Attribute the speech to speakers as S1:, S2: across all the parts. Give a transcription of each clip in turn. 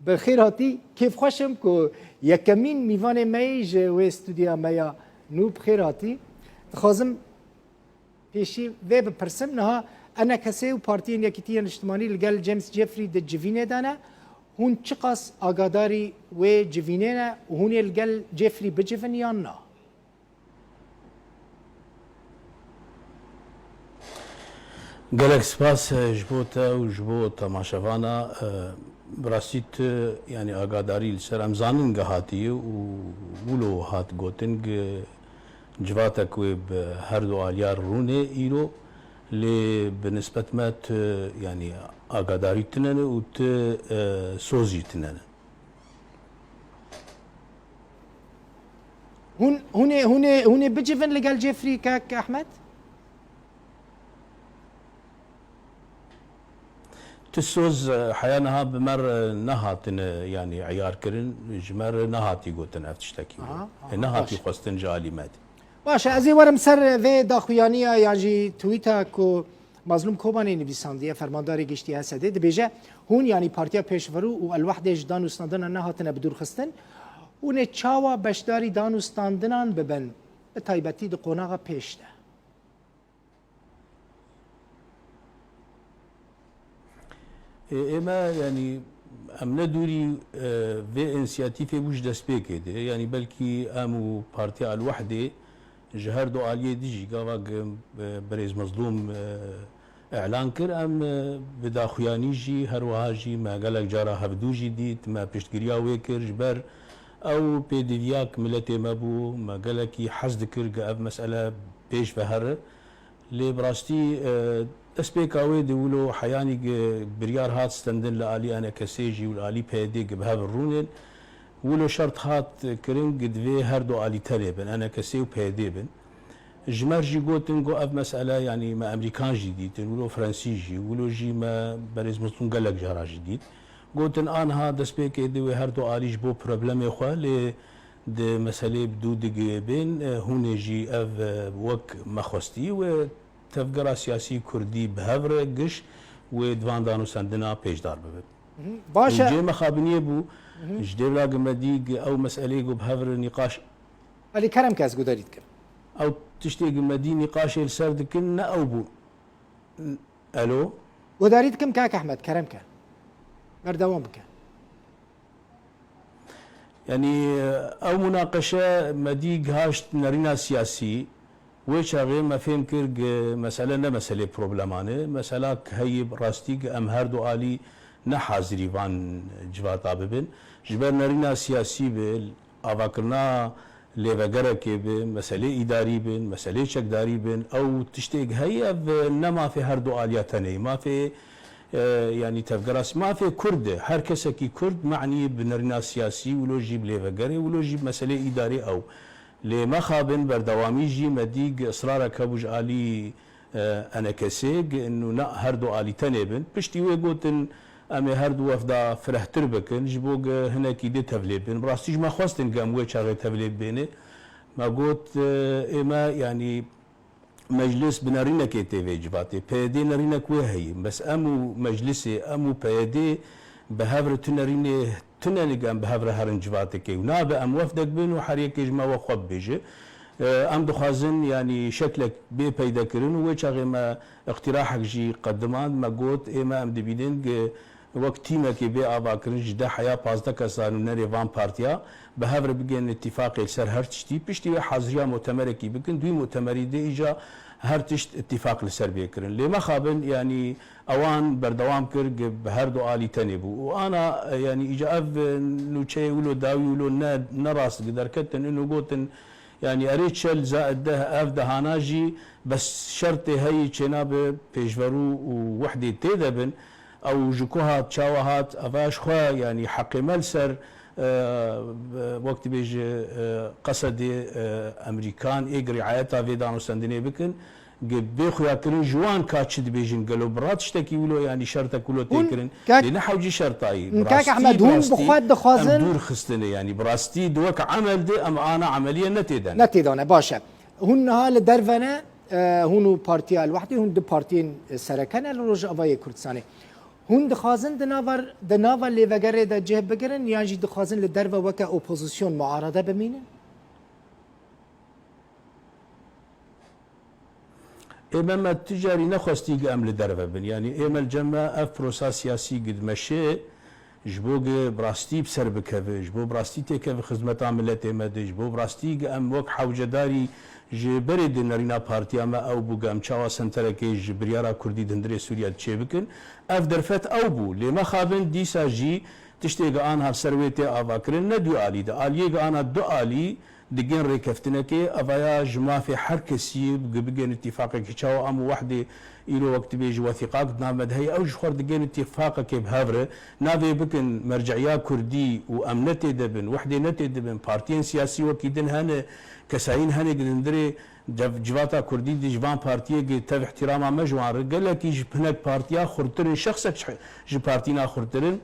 S1: بخیر هاتی کیف خوشم که یکمین میوان میج و استودیا میا نو بخیر هاتی خازم پیشی و بپرسم نها انا کسی و پارتین یکیتیان اجتماعی لگل جیمز جفری د جوینه دانه هون چقاس آگاداری و جوینه نه و هون لگل جفری بجوین یا نه
S2: قالك سباس جبوتا وجبو تماشافانا براستيت يعني اقاداري لسر امزانن هاتي ولو هات جوتنج جواتك بهردو اليار روني ايرو اللي بنسبة مات يعني اقاداري تنن وت سوزي تنن
S1: هون بجوين لقال جيفري كاك احمد
S2: تسوز حيانها بمر نهاتن يعني عيار كرن جمر نهاتي قوتن افتشتكي نهاتي قصتن جالي مات
S1: باشه از این ورم سر و داخویانیا یعنی توییتا کو مظلوم کوبانی نویسندیه فرمانداری گشتی هسته دبیجه هون یعنی پارتیا پیشورو و الوحده جدان استاندن نهاتن بدور خستن هون چاوا بشداری دان استاندنان ببن به تایبتی د قوناغا پیشته
S2: اما يعني ام ندوري في انسياتيف وش دست بكده يعني بلكي امو بارتي الوحده جهر دو عليه ديجي قاواق بريز مظلوم اعلان كر ام بدا خيانيجي هروهاجي ما قالك جارا هفدوجي ديت ما بيشتقريا ويكر جبر او بيدياك ملتي مابو ما قالك حزد كر اف مساله بيش فهر لي براستي اسبيكاوي دولو حياني بريار هات ستندن لالي انا كسيجي والالي بيدي بهذا الرونين ولو شرط هات كرين قد في هردو الي تريبن انا كسي وبيدي بن جمار جي قوتن قو اف مساله يعني ما امريكان جديد ولو فرنسيجي ولو جي ما بريز مسلم قالك جارا جديد قوتن ان هاد اسبيكي دي هردو الي جبو بروبليم اخوا لي دي مساله بدو دي بين هون جي اف وك مخوستي و تفقرا سياسي كردي بهفر قش ودوان دانو سندنا بيجدار ببب
S1: باشا
S2: جي مخابنيه بو جدير لاقي مديق او مسألة بهفر نقاش
S1: اللي كرم كاس قدريت كر
S2: او تشتيق مدي نقاش السرد كنا او بو الو
S1: قدريت كم كاك احمد كرم كان مردوان بك
S2: يعني او مناقشة مديق هاشت نرينا سياسي ويش غير ما فهم كرج مسألة نا مسألة بروبلمانة مسألة هي راستيك أم هردو آلي نحازري وان جوات عببن جبر نرينا سياسي بال أفكرنا لفجرة كبه مسألة إداري بن مسألة شكداري بن أو تشتيق هي نما في هردو آلياتني ما في يعني تفجرس ما في كرد هر كسكي كرد معني بنرينا سياسي ولو جيب لفجرة ولو جيب مسألة إداري أو لما خابن بردوامي جي مديق اصرار كابوج الي انا كسيق انه نا هردو الي تنبن بشتي ويقوتن امي هردو وفدا فرحتر بكن جبوق هنا كيدي تفليبن براستيج ما خواستن قام ويش هغي تفليب بيني ما قلت اما يعني مجلس بنارينا كي تي في جباتي بيدي نارينا كوهي بس امو مجلسي امو بيدي بهافر تناريني تنالقام بهافر هرنجباتكي ونابا ام وفدك بين وحريك جما وخب بيجي ام دخازن يعني شكلك بي بيدا كرن ويشاغي ما اقتراحك جي قدمان ما قوت اما ام دبيدين وقت تيمك بي ابا كرن جدا حياه بازدا كسانو نري فان بارتيا بهافر بيجن اتفاق السر هرتشتي بيشتي حاضريا مؤتمركي بكن دوي مؤتمري دي اجا هرتشت اتفاق لسر بيكرن لما خابن يعني اوان بردوام كرج بهردو الي تنبو وانا يعني اجا اف نوتشي ولو داوي ولو نراس قدر كتن انه قوتن يعني اريد شل زائد ده اف دهاناجي بس شرطي هي جناب بيجفرو ووحدي تيدبن او جكوها تشاوهات افاش خوا يعني حقي ملسر وقت بيج قصد امريكان اجري عياتا في دانو سندني بكن بيخويا كرين جوان كاتشد بيجن قالوا برات اشتكي ولو يعني شرطه كله تكرن لنا حوجي شرطاي
S1: كاك احمد هم بخواد دخازن
S2: دور خستني يعني براستي دوك عمل دي ام انا عمليا
S1: نتيدان باشا هن هال درفنا هونو بارتيا الوحدي هون دو بارتين سركن الروج افاي كردستاني هون دخوازن دناور لیوگره دا جه بگرن یا جی دخوازن لدرو وکا اپوزیسیون معارضه بمینن؟
S2: اما ما التجاري نخوستي قام لدربه بن يعني اما الجمع اف بروسا سياسي قد مشي جبوق براستي بسر بكفي جبو براستي تكفي خدمة عملت امده جبو براستي قام وك حوجة داري جبري دنرينا بارتي اما او بو قام چاوا سنتركي جبريارا كردي دندري سوريا تشي بكن اف درفت او بو لما خابن ديسا جي تشتيق انها بسرويتي افاكرن ندو آلي دا آلية انها دو آلي دقين ريكفتنكي افايا جما في حركسي بقين اتفاقك تشاو ام وحده إلو وقت بيجي وثيقات نامد هي أوج خور دقين اتفاقك بهافره نافي بكن مرجعيا كردي وأمنتي دبن وحدة نتي دبن بارتين سياسي وكيدن هنا كساين هنا قدندري جواتا كردي دي جبان بارتيه تف احتراما مجوان رجال لك يجي بهناك بارتيا خرطرن شخصك جي بارتينا خرطرن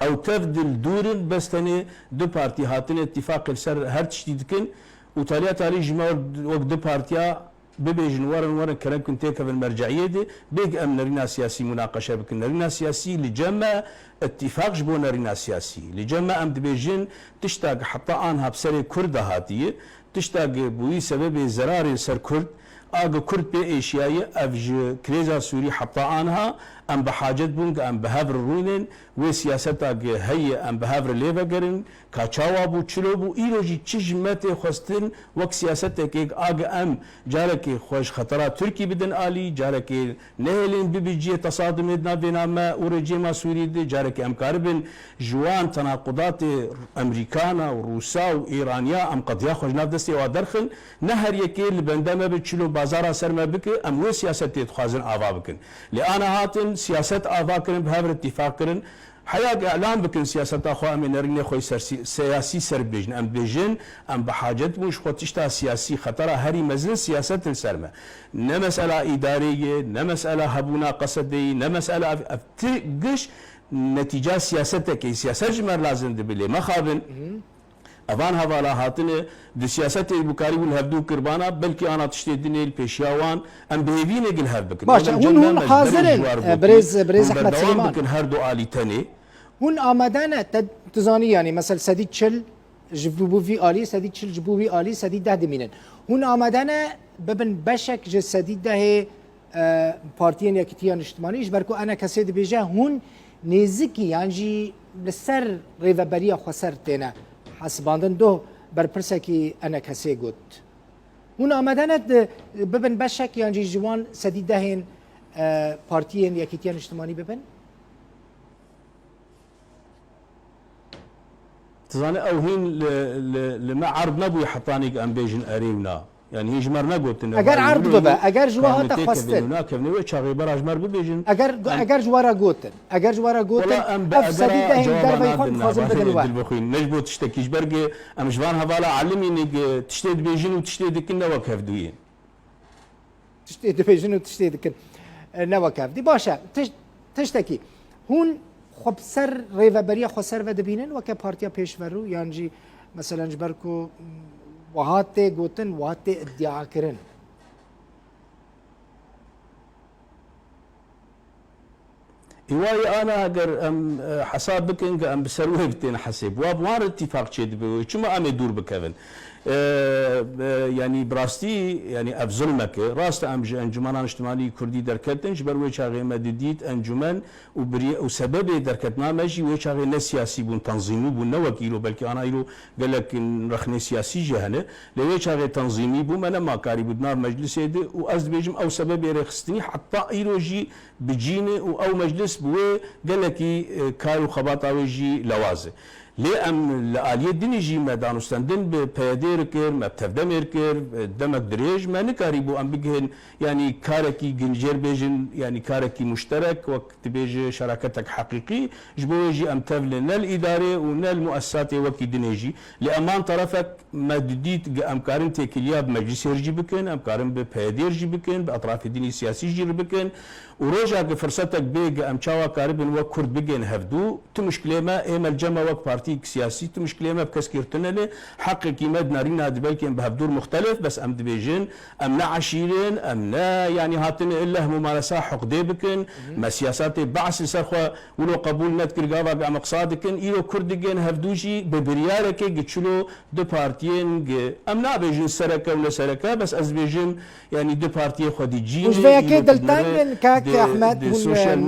S2: او تفضل دورن بس تاني دو بارتي هاتن اتفاق السر هر تشديد كن وتاليا تالي جمع وقت دو بارتيا ببيجن ورن كلام كنت في المرجعيه دي بيج ام نرينا سياسي مناقشه بكن نرينا سياسي لجمع اتفاق جبو نرينا سياسي لجمع ام دبيجن تشتاق حتى انها بسري كرد هاتيه تشتاق بوي سبب زرار سر كرد اغا كرد بي ايشياي افج كريزا سوري حتى انها ام بحاجه بونغ ام بهافر روينن وسياستا هي ام بهافر ليفغرن كاچاوا بو چلوبو ايروجي چجمت خوستن وك سياستك اغا ام جارك خوش خطرات تركي بدن الي جارك نهلين بيجي تصادم ادنا بينما ورجيما سوري دي جارك ام كاربن جوان تناقضات امريكانا وروسا وايرانيا ام قد ياخذ نفسي ودرخل نهر يكيل بندمه بچلو بازار سرما بك ام و سياست تخازن اوا بكن لان هاتن سياسة آفا كرن بهذا اتفاق كرن حياة إعلام بكن سياسة أخوة من نرني خوي سياسي سربيجن أم بيجن أم بحاجة مش خطشتها سياسي خطرة هري مزن سياسة السرمة نمسألة إدارية نمسألة هبونا قصدي نمسألة تقش نتيجة سياستك سياسة جمر لازم دبلي ما خابن أفان هذا هاتنه بسياسة البكاري والهبدو كربانا بلكي أنا تشتدني البيشياوان أم بهيفين يقل هربك.
S1: باش هون حاضرين بريز أحمد سليمان.
S2: بكن هردو آلي تاني.
S1: هون آمدانا تزاني يعني مثلا سديد شل جبو في آلي سديد شل جبو في آلي سديد ده دمينن. هون آمدانا ببن بشك جس سديد ده هي بارتيين يكتيان اجتماعيش بركو أنا كسيد بيجا هون نزكي يعني لسر ريفابريا خسر تنا. حسباندن دو برپرسکی انا کسی گوت. اون آمدنت ببن بشک یعنی جوان سدید دهین پارتیین یکیتیان اجتماعی ببن؟
S2: تظن او هين لما عرض نبوي حطانيك ام بيجن ارينا يعني هي جمر نقولت انه
S1: اگر عرض ببا اگر جوها تخواستن
S2: هناك نوي شاغي براج مر ببيجن
S1: اگر جوارا قوتن اگر جوارا قوتن اف سديده هين دربه يكون خازن بدل واحد
S2: نجبو تشتكيش برقي ام جوان هذا علمي انك تشتيد بيجن وتشتيد كنا وكيف دوين
S1: تشتيد بيجن وتشتيد كن نوكاف دي باشا تشتكي هون خب سر ريفابريا خسر ودبينن وك بارتيا بيشورو يعني مثلا جبركو وهاته قوتن وهاته ادعا كرن
S2: هواي انا اگر ام حساب بكن ام بسروي بتين حسب وابوار اتفاق شد بو شما ام يدور بكفن يعني براستي يعني افزلمك راست انجمان اجتماعي كردي دركتن جبر وي شاغي مدديت انجمان وسبب دركتنا ماشي وي شاغي سياسي بون تنظيمي بون وكيلو بلكي انا يلو قال لك رخني سياسي جهنه لو شاغي تنظيمي بو انا ما كاري بدنا مجلس يد واز بيجم او سبب رخصتني حتى ايروجي بجيني او مجلس بو قال لك كارو خباطه ويجي لوازه ليه ام لآلية ديني جي ما دانوستاندن بپیادر كر ما بتفدمر كر دمك دريج ما نكاريبو ام بيجهن يعني كاركي جنجر بيجن يعني كاركي مشترك وقت بيجي شراكتك حقيقي جبو يجي ام تفل نال إدارة ونال مؤسسات وكي دينيجي لأمان طرفك ما دديت ام كارن تكليا بمجلس يرجي بكن ام كارن بپیادر جي بكن بأطراف الديني السياسي جي بكن وروجا فرصتك بيج ام شاوا كاربن وكرد بيجن هفدو تمشكلة ما ايما الجمع وك بارتي بارتي سياسي مشكله ما بكس كيرتنا حق كيمد نارينا دبلكي بهدور مختلف بس ام دبيجن ام عشيرين ام يعني هاتن الا ممارسه حقدي بكن ما سياسات بعث سرخه ولو قبول نذكر قاضي مقصادكن ايرو كردجن هفدوجي ببريارك جتشلو دو بارتيين ام بيجن سركه ولا سركه بس از بيجن يعني دو بارتي خدي جين
S1: وش فيها كده التانجن كاك احمد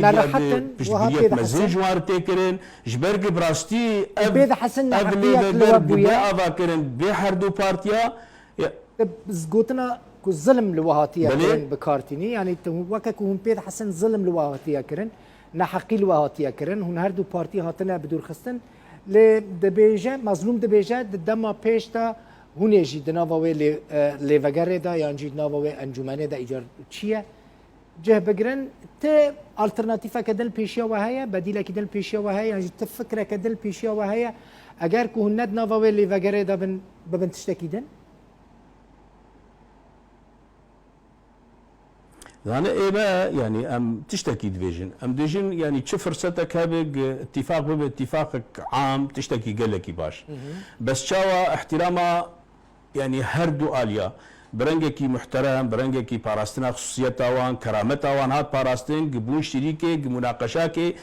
S1: نرحتن
S2: وهكذا حسن جوار تكرن جبرق براستي
S1: بيد حسن حقيقة لوابويا
S2: كرن بحر دو بارتيا
S1: زقوتنا كو ظلم لوهاتيا كرن بكارتيني يعني وكاك هم بيد حسن ظلم لوهاتيا كرن نحقي لوهاتيا كرن هون هردو بارتي هاتنا بدور خستن لدبيجا مظلوم دبيجا دما بيشتا هون يجي دنافوي لفجر دا يعني جي دنافوي انجمانه دا ايجار تشيا جه بجرن ت الترناتيفا كدل بيشيا وهي بديله كدل بيشيا وهي يعني تفكر كدل بيشيا وهي اگر كو ند نافوي لفجر دا ببن تشتكيدن
S2: أنا إيه يعني أم تشتكي ديفيجن أم ديفيجن يعني تشوف فرصتك هابق اتفاق باتفاقك عام تشتكي قال لك باش بس شاوى احترامها يعني هردو آليا برنجكي محترم برنجكي باراستنا خصوصيتها وان كرامتها وان هات باراستين قبون شريكي مناقشاكي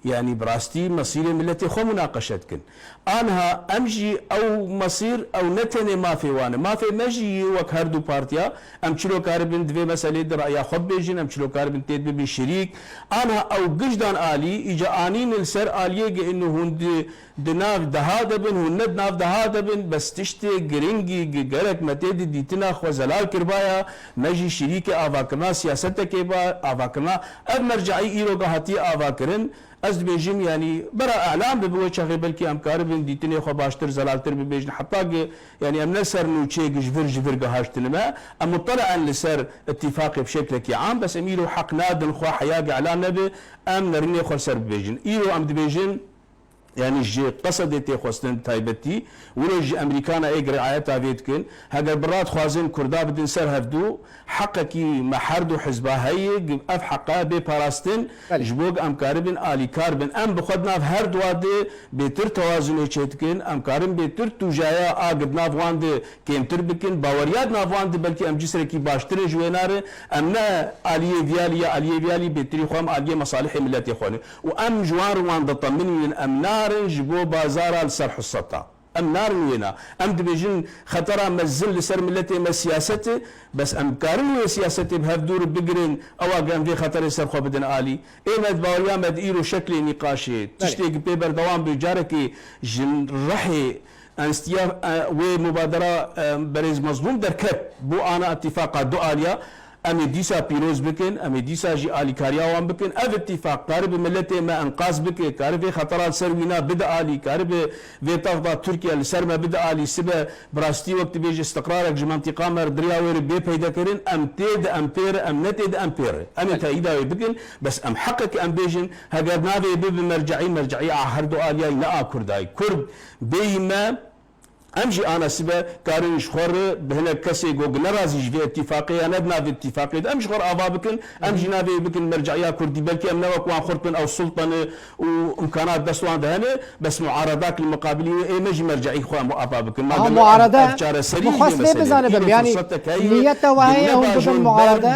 S2: يعني براستي مصير ملتي خو مناقشتكن انها امجي او مصير او نتني ما في وانا ما في مجي وك هردو بارتيا ام تشلو كاربن دفي مساله راي خب بيجين ام تشلو كاربن تيد بشريك انا او قجدان الي اجا انين السر اليه انه هند دناف دهادبن هند ناف دهادبن بس تشتي جرينجي جرك متيد ديتنا خو زلال كربايا مجي شريك افاكنا سياستك با افاكنا اب مرجعي ايرو هاتي افاكرن از بيجم يعني برا اعلام ببوي شغي بلكي ام كاربن ديتني خو باشتر زلالتر ببيجن حتى يعني ام نسر نو تشي جفر قهاشتنما ام مطلع لسر اتفاقي بشكل عام بس اميرو حق نادن خو حياق اعلان نبي ام نرني خو سر ببيجن ايرو ام دبيجن يعني جي قصدتي خوستن تايبتي ولو جي امريكانا ايج رعايتها فيتكن هاجر برات خوازن كردا بدن سر هفدو حقكي محردو حزبها هي اف حقا بباراستن جبوق ام كاربن الي كاربن ام بخدنا في هر دوادي بتر توازن يشتكن ام كاربن بتر توجايا اقد نافواند كيمتر بكن باورياد نافواند بلكي ام جسركي باشتر جوينار امنا الي فيالي بتري خوام الي مصالح ملتي خواني وام جوار وان ضطمني من امنا جبو بازار لسر حصتها ام نار وينا ام دبيجن خطرها مزل لسر ملتي ما سياسته بس ام كارن سياسته بهدور بقرن او قام في خطر يسر خو بدن الي ايمد باوريا مد ايرو شكل نقاشي تشتيق بيبر دوام بجاركي جن رحي انستيار ومبادره بريز مظلوم دركت بو انا اتفاق دو اليا امي ديسا بيروز بكن امي ديسا جي الي كارياوان بكن اف اتفاق قارب ملتي ما انقاذ بك قارب خطرات سروينا بدا الي قارب في تفضى تركيا لسرما بدا الي سبا براستي وقت بيجي استقرارك جي منطقه مر درياوير بي بيدا كرين ام تيد امبير ام نتيد امبير ام تايدا بكن بس ام حقك ام بيجن هاجر نافي مرجعي هردو الي لا كرداي كرد بيما امجي انا سبا كارين شخور بهنا كسي جوج نرازي في اتفاقيه ندنا في اتفاقيه امجي خور ابا بكن امجي نافي بكن مرجعيه كردي بلكي امنا وكوان خرطن او سلطنه وامكانات دستوان دهنه بس معارضات المقابلين اي مجي مرجعي خوان ابا بكن
S1: ما معارضات مخاص لي بزانب يعني نيته وهي هم بدون معارضه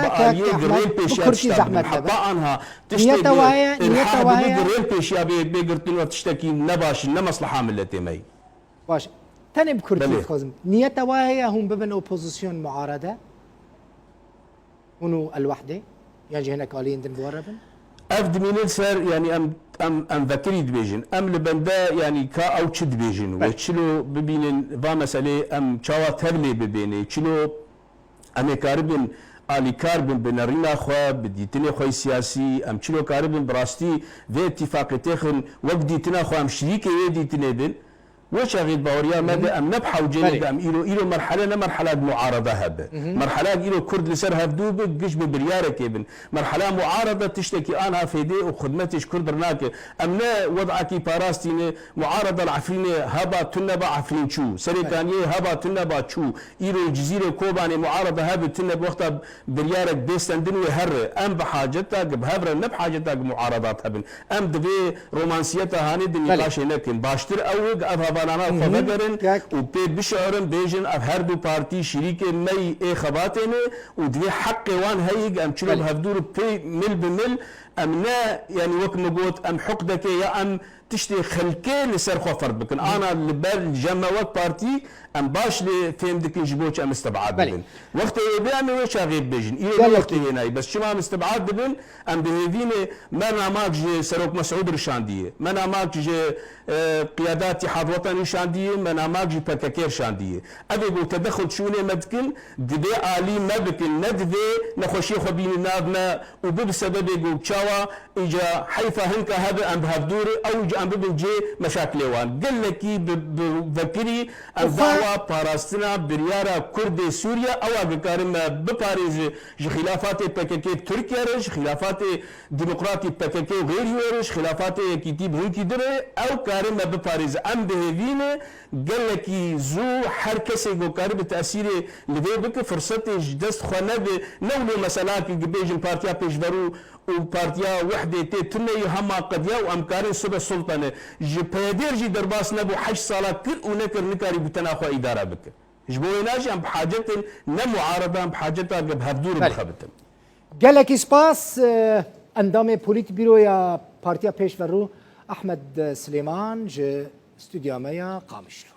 S1: كرسي زحمه
S2: عنها
S1: نيته وهي
S2: ريل بيشيا بيقرتن وتشتكي نباش نمصلحه ملتي مي
S1: باش تاني بكردي خازم نيته وهي هم ببن اوبوزيسيون معارضه ونو الوحده يعني هناك قالين دن بوربن
S2: افد مينين سر يعني ام ذكري دبيجن ام لبندا يعني كا او تشد دبيجن وتشلو ببينن با مساله ام تشاوا تبلي ببيني تشلو ام كاربن الي كاربن بنرينا خو بديتني خو سياسي ام تشلو كاربن براستي في اتفاق تخن وقت ديتنا خو ام شريك يديتني بن وش غيد باوريا ماذا ام نبحى وجينا ام إلو مرحله مرحله معارضه هب مرحله إلو كرد لسر هفدوب جيش ببرياره كيبن مرحله معارضه تشتكي انا فيدي وخدمتش كرد رناك امنا وضعك باراستين معارضه العفرينه هبا تنبا عفرين شو سريكانيه هبا تنبا شو إلو جزيره كوباني معارضه هب تنب وقت بريارك بيستندن وهر ام بحاجتك بهبر نب حاجتك معارضات هبن ام دبي رومانسيتها هاني دنياش لكن باشتر اوج افهبانا فبقرن وبي بشعرن بيجن اف هر دو بارتي شريك مي اي خباتنه ودبي حق وان هيج ام تشلو هفدور بي مل بمل ام نا يعني وك مقوت ام حقدك يا ام تشتي خلكي لسر خفر بكن انا اللي جمع وقت بارتي ام باش لي فهم ديك جبوش ام استبعاد بن وقت بيعمل وش غيب بيجن الى وقت هنا بس شو ما مستبعاد بن ام بهذينه ما ماك سروك مسعود رشانديه ما ماك قيادات اتحاد وطني شانديه ما ماك بككير شانديه ابي قلت تدخل شوني مدكن دبي عالي مدكن ندبي نخشي خبيني نادنا وبسبب يقول تشاوا اجا حيفا هنك هذا ام بهدور او ام بيجي مشاكل وان قال لك بفكري الدعوه باراستنا بريارا كرد سوريا او بكارم بباريس خلافات بككي تركيا رش خلافات ديمقراطي بككي وغير رش خلافات كتيب هنكي دري او كارم بباريس ام بهذينه قال لك زو حركسي وكارب تاثير لبي بك فرصه دست خنب نولو مساله بيجن بارتيا بيجبرو وبارتيا وحده تني هما قضيه وامكاري سب السلطنه جبادر جي درباس نبو 8 ساله كل ونكر نكاري بتناخو اداره بك جبويناش ام بحاجه نمعارضه ام بحاجه بهدور بخبتم
S1: قال لك اسباس اندام بوليت بيرو يا بارتيا بيشفرو احمد سليمان ج استوديو مايا قامشلو